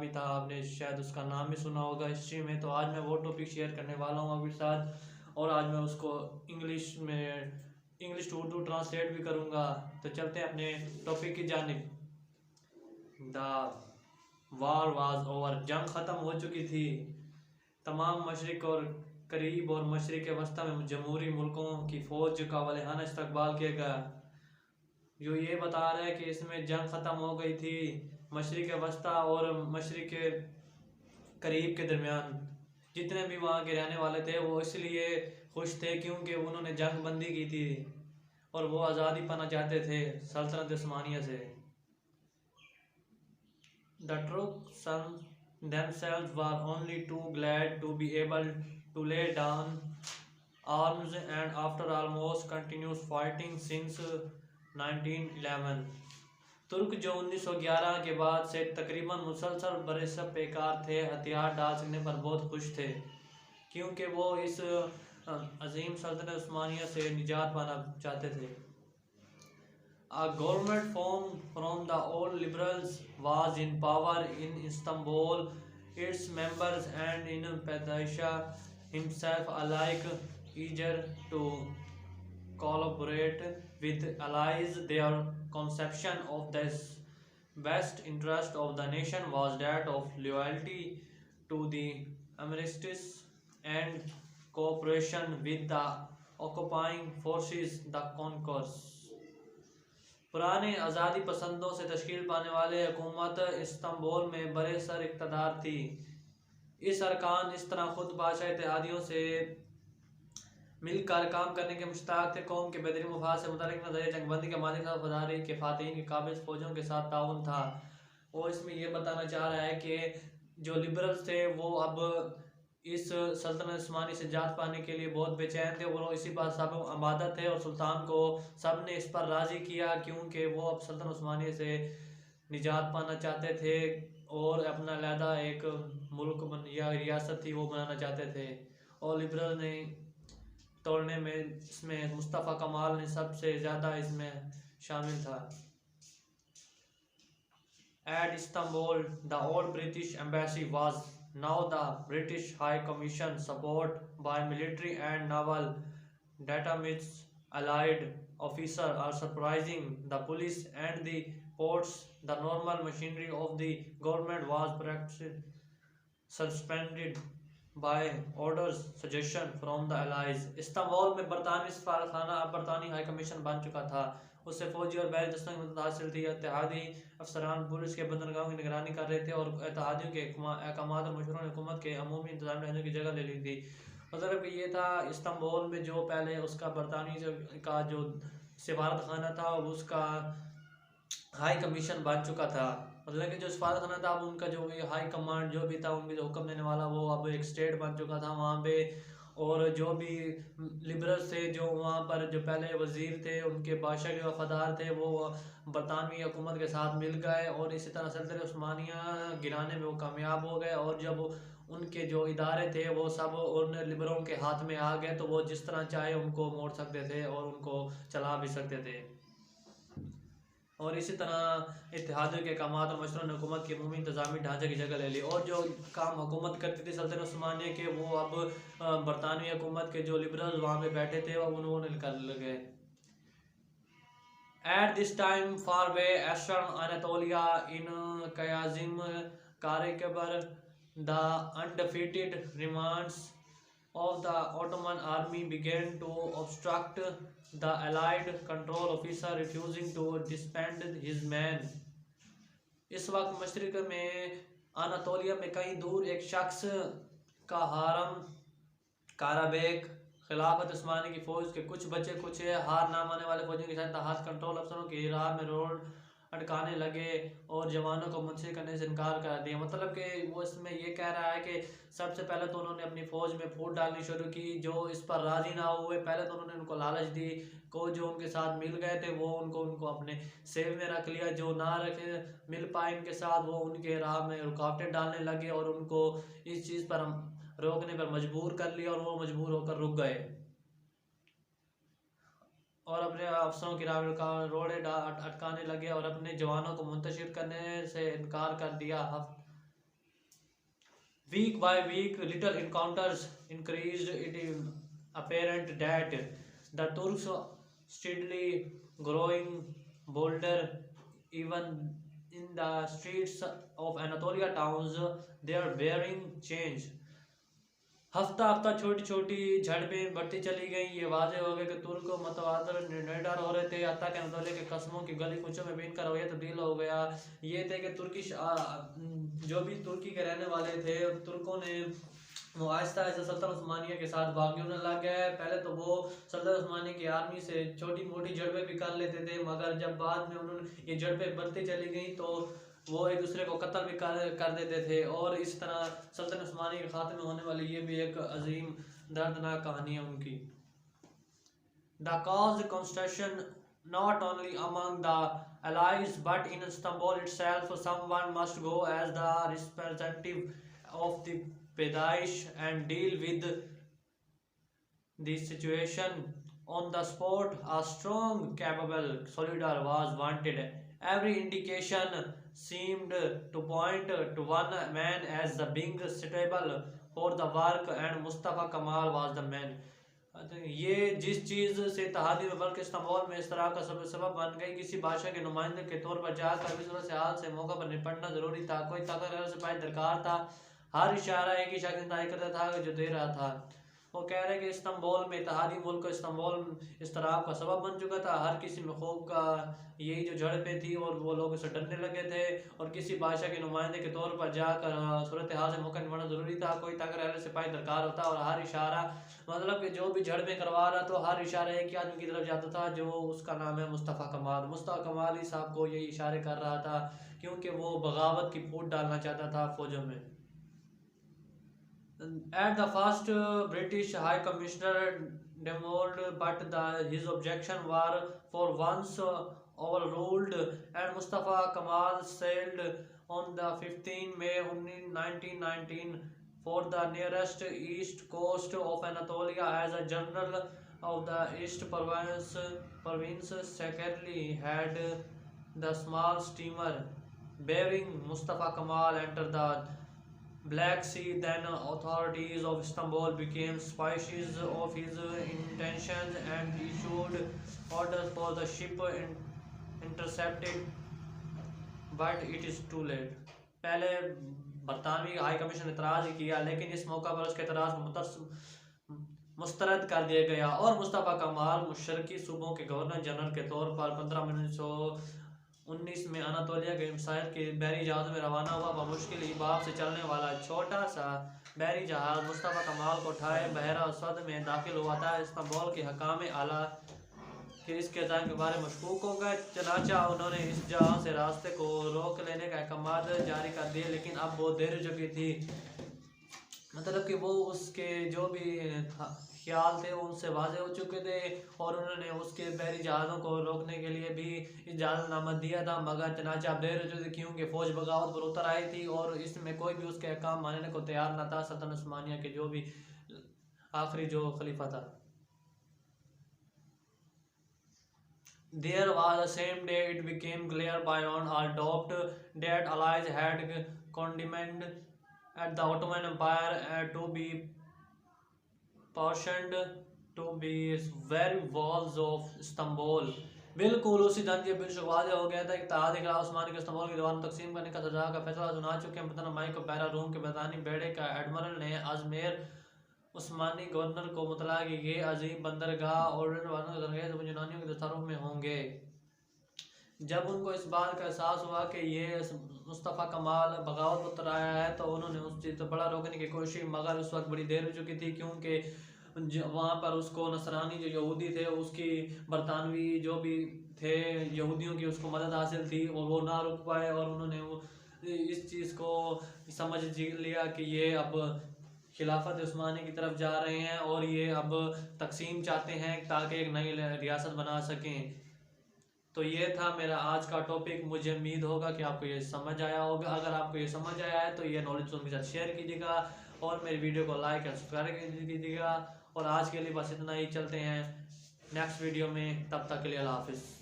भी था, आपने शायद उसका नाम भी सुना होगा हिस्ट्री में। तो आज मैं वो टॉपिक शेयर करने वाला हूँ आपके साथ, और आज मैं उसको इंग्लिश टू उर्दू ट्रांसलेट भी करूँगा। तो चलते हैं अपने टॉपिक की जानिब। द वार वाज ओवर, जंग ख़त्म हो चुकी थी। तमाम मशरिक और करीब और मशरिक वस्ती में जमहूरी मुल्कों की फ़ौज का वलेहाना इस्तकबाल किया गया। जो ये बता रहा है कि इसमें जंग ख़त्म हो गई थी मशरिक वस्ती और मशरिक करीब के दरमियान। जितने भी वहाँ के रहने वाले थे वो इसलिए खुश थे क्योंकि उन्होंने जंग बंदी की थी और वो आज़ादी पाना चाहते थे सल्तनत उस्मानिया से। The Turks themselves were only too glad to be able to lay down arms, and after almost continuous fighting since 1911, तुर्क जो 1911 के बाद से तकरीबन मुसलसल बरसत बेकार थे, हथियार डाल सकने पर बहुत खुश थे क्योंकि वो इस अजीम सल्तनत उस्मानिया से निजात पाना चाहते थे। A government formed from the old liberals was in power in Istanbul. Its members and in Padishah himself alike eager to collaborate with allies. Their conception of the best interest of the nation was that of loyalty to the Emirates and cooperation with the occupying forces, the conquerors. पुराने आज़ादी पसंदों से तश्कील पाने वाले हुकूमत Istanbul में बड़े sir इक़्तिदार थी। इस अरकान इस तरह खुद बादशाह इत्तेहादियों से मिलकर काम करने के मुश्ताक थे। कौम के बेहतरीन मफाद से मुतल्लिक़ नज़रिया जंगबंदी के मालिक था, वफादारी के फ़ातिहीन की काबिज़ फ़ौजों के साथ ताउन था। और इसमें यह बताना चाह रहा है कि जो लिबरल्स थे वो अब इस सल्तनत उस्मानी से जात पाने के लिए बहुत बेचैन थे और इसी बात सब अमादत थे और सुल्तान को सब ने इस पर राज़ी किया क्योंकि वो अब सल्तनत उस्मानी से निजात पाना चाहते थे और अपना अलहदा एक मुल्क या रियासत थी वो बनाना चाहते थे। और लिबरल ने तोड़ने में इसमें मुस्तफ़ा कमाल ने सबसे ज़्यादा इसमें शामिल था। At Istanbul, the old British embassy was now the British High Commission, supported by military and naval datamis. Allied officers are surprising the police and the ports. The normal machinery of the government was practically suspended by orders suggestion from the allies. Istanbul में बरतानी सफारतखाना अब बरतानी high commission बन चुका था। उससे फौजी और बहरी दस्तों की मदद हासिल थी। इत्तेहादी अफसरान पुलिस के बंदरगाहों की निगरानी कर रहे थे और इत्तेहादियों के अहकाम और मशवरों ने हुकूमत के अमूमी इंतजामी ढांचे की जगह ले ली थी। मतलब कि ये था इस्तांबुल में जो पहले उसका बरतानी का जो सफारत खाना था उसका हाई कमीशन बन चुका था। मतलब कि जो सफारत खाना था अब उनका जो हाई कमांड जो भी था उनके जो हुक्म देने वाला वो अब एक स्टेट बन चुका था वहाँ पे। और जो भी लिबरल्स थे जो वहाँ पर जो पहले वज़ीर थे उनके बादशाह के वफादार थे वो बरतानवी हुकूमत के साथ मिल गए और इसी तरह सल्तनत उस्मानिया गिराने में वो कामयाब हो गए। और जब उनके जो इदारे थे वो सब उन लिबरलों के हाथ में आ गए तो वो जिस तरह चाहे उनको मोड़ सकते थे और उनको चला भी सकते थे। और इसी तरह इत्तेहादियों के काम और मशरों ने हुकूमत के अमूमी इंतजामी ढांचे की जगह ले ली। और जो काम हुकूमत करती थी सल्तनत उस्मानिया के वो अब बरतानवी हुकूमत के जो लिबरल वहाँ पे बैठे थे वो उन्होंने कर गए। At this time, far away eastern Anatolia in Kayazim Karakabar, the undefeated remnants of the Ottoman army began to obstruct the Allied control officer refusing to disband his men. इस वक्त मशरिक में अनातोलिया में कहीं दूर एक शख्स का हारम काराबेक खिलाफत उस्मानी की फ़ौज के कुछ बचे कुछ हार ना मानने वाले फौजियों के साथ तहत कंट्रोल अफसरों की राह में रोड अटकाने लगे और जवानों को मुंतशिर करने से इनकार कर दिया। मतलब कि वो इसमें ये कह रहा है कि सबसे पहले तो उन्होंने अपनी फ़ौज में फूट डालनी शुरू की। जो इस पर राज़ी ना हुए पहले तो उन्होंने उनको लालच दी को जो उनके साथ मिल गए थे वो उनको अपने सेव में रख लिया। जो ना रखे मिल पाए इनके साथ वो उनके राह में रुकावटें डालने लगे और उनको इस चीज़ पर रोकने पर मजबूर कर लिया और वो मजबूर होकर रुक गए और अपने अफसरों की राह रोड़े अटकाने लगे और अपने जवानों को मुंतशिर करने से इनकार कर दिया। Week by week, little encounters increased. It is apparent that the Turks steadily growing bolder, even in the streets of Anatolia towns. They are bearing change. हफ्ता हफ्ता छोटी छोटी झड़पें बढ़ती चली गई। ये वाजह हो गया कि तुर्क मतवादर निडर हो रहे थे, हत्ता के अनातोलिया के कस्मों की गली कुचों में भी इनका रवैया तब्दील हो गया। ये थे कि तुर्किश जो भी तुर्की के रहने वाले थे, तुर्कों ने वो आहिस्ता आहिस्ता सल्तनत उस्मानिया के साथ भागने होने लग गया है। पहले तो वो सल्तनत उस्मानिया की आर्मी से छोटी मोटी झड़पें भी कर लेते थे, मगर जब बाद में उन्होंने ये झड़पें बढ़ती चली गई तो वो एक दूसरे को कत्ल भी कर देते थे। और इस तरह सल्तनत उस्मानिया के खात्मे में होने वाली ये भी एक अजीम दर्दनाक कहानी है उनकी। The caused consternation not only among the allies but in Istanbul itself. Someone must go as the representative of the Pedaish and deal with the situation on the spot. A strong, capable soldier was wanted. Every indication seemed to point to one man as the being suitable for the work, and Mustafa Kamal was the man. ये जिस चीज़ से इत्तेहादी में बल्कि Istanbul में इस तरह का सबब बन गई, किसी बादशाह के नुमाइंदे के तौर पर जाकर भी सूरत हाल से मौका पर निपटना ज़रूरी था। कोई ताकत सिपाही दरकार था। हर इशारा एक ही शख्स तय करता था जो दे रहा था। वो कह रहे कि इस्तांबुल में इत्तेहादी मुल्क इस्तांबुल इस तरह का सबब बन चुका था। हर किसी में खूब का यही जो झड़पें थी और वो लोग उसे डरने लगे थे, और किसी बादशाह के नुमाइंदे के तौर पर जाकर सूरत हाल से मौका निभाना ज़रूरी था। कोई ताकत सिपाही दरकार होता और हर इशारा मतलब कि जो भी झड़पें करवा रहा तो हर इशारा एक ही आदमी की तरफ जाता था, जो उसका नाम है मुस्तफ़ा कमाल। मुस्तफ़ा कमाल ही साहब को यही इशारे कर रहा था क्योंकि वो बगावत की फूट डालना चाहता था फौजों में। At the first, British High Commissioner demurred, but his objections were for once overruled, and Mustafa Kamal sailed on the 15th May 1919 for the nearest east coast of Anatolia as a general of the East province. Secretly had the small steamer bearing Mustafa Kamal entered the Black Sea. Then authorities of Istanbul became suspicious of his intentions and issued orders for the ship intercepted, but it is too late. पहले बरतानवी high commission ने एतराज़ किया, लेकिन इस मौका पर उसके एतराज़ को मुस्तरद कर दिया गया और मुस्तफ़ा कमाल मशरकी सूबों के गवर्नर जनरल के तौर पर 15 मई 1919 में अनातोलिया के मिसाइल के बहरी जहाज़ में रवाना हुआ। बमुश्किल इबाब से चलने वाला छोटा सा बहरी जहाज़ मुस्तफ़ा कमाल को उठाए बहरा असद में दाखिल हुआ था। इस्तांबुल के हकाम आला कि इसके जान के बारे में मशकूक हो गए, चनाचा उन्होंने इस जहाज़ से रास्ते को रोक लेने का अहकाम जारी कर दिए, लेकिन अब वो देर हो चुकी थी। मतलब कि वो उसके जो भी ख्याल थे उनसे वाजे हो चुके थे और उन्होंने उसके बहरी जहाज़ों को रोकने के लिए भी इजाज़तनामा दिया था, मगर चनाचा अब देर हो चुकी थी क्योंकि फ़ौज बगावत पर उतर आई थी और इसमें कोई भी उसके अहकाम मानने को तैयार न था। सल्तनत उस्मानिया के जो भी आखिरी जो खलीफा था। There was the same day it became clear beyond all doubt that allies had condemned at the Ottoman Empire to be portioned to be very walls of Istanbul. बिल्कुल उसी दिन ये बिल्कुल वाज़ेह हो गया था कि इत्तेहादी खिलाफ उस्मानी को इस्तांबुल की दीवार तकसीम करने का सजा का फैसला सुना चुके हैं। 15 मई को पहला रूम के बैतानी बेड़े का एडमिरल ने अजमेर उस्मानी गवर्नर को मुतला कि ये अजीम बंदरगाह ऑर्डर वालों के जरिए यूनानियों के तसरुफ में होंगे। जब उनको इस बात का एहसास हुआ कि ये मुस्तफ़ा कमाल बगावत उतर आया है तो उन्होंने उस चीज़ को बड़ा रोकने की कोशिश, मगर उस वक्त बड़ी देर हो चुकी थी क्योंकि वहाँ पर उसको नसरानी जो यहूदी थे उसकी बरतानवी जो भी थे यहूदियों की उसको मदद हासिल थी और वो ना रुक पाए और उन्होंने वो इस चीज़ को समझ लिया कि ये अब खिलाफत उस्मानी की तरफ जा रहे हैं और ये अब तकसीम चाहते हैं ताकि एक नई रियासत बना सकें। तो ये था मेरा आज का टॉपिक। मुझे उम्मीद होगा कि आपको ये समझ आया होगा। अगर आपको ये समझ आया है तो ये नॉलेज उनके साथ शेयर कीजिएगा और मेरी वीडियो को लाइक और सब्सक्राइब कीजिएगा। और आज के लिए बस इतना ही, चलते हैं नेक्स्ट वीडियो में, तब तक के लिए अल्लाह हाफिज़।